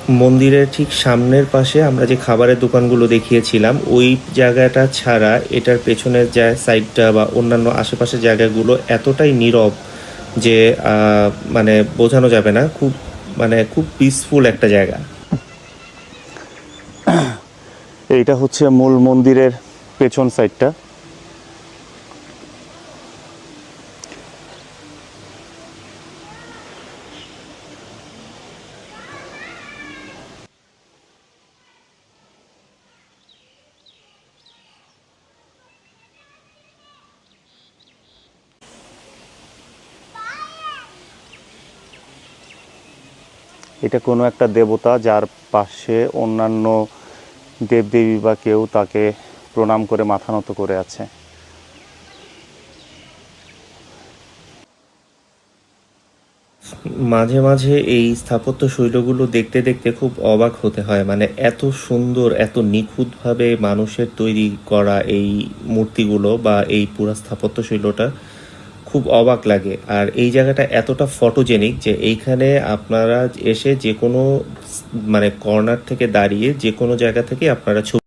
মন্দিরের ঠিক সামনের পাশে আমরা যে খাবারের দোকানগুলো দেখিয়েছিলাম ওই জায়গাটা ছাড়া এটার পেছনের যে সাইডটা বা অন্যান্য আশেপাশের জায়গাগুলো এতটাই নীরব যে মানে বোঝানো যাবে না। খুব পিসফুল একটা জায়গা। এইটা হচ্ছে মূল মন্দিরের পেছন সাইডটা। এটা কোনো একটা দেবতা যার পাশে অন্যান্য দেবদেবী বা কেউ তাকে প্রণাম করে মাথা নত করে আছে। মাঝে মাঝে এই স্থাপত্য শৈলগুলো দেখতে দেখতে খুব অবাক হতে হয়, মানে এত সুন্দর এত নিখুঁতভাবে মানুষের তৈরি করা এই মূর্তিগুলো বা এই পুরা স্থাপত্য শৈলটা খুব অবাক লাগে। আর এই জায়গাটা এতটা ফটোজেনিক যে এইখানে আপনারা এসে যে কোনো মানে কর্নার থেকে দাঁড়িয়ে যে কোনো জায়গা থেকে আপনারা ছবি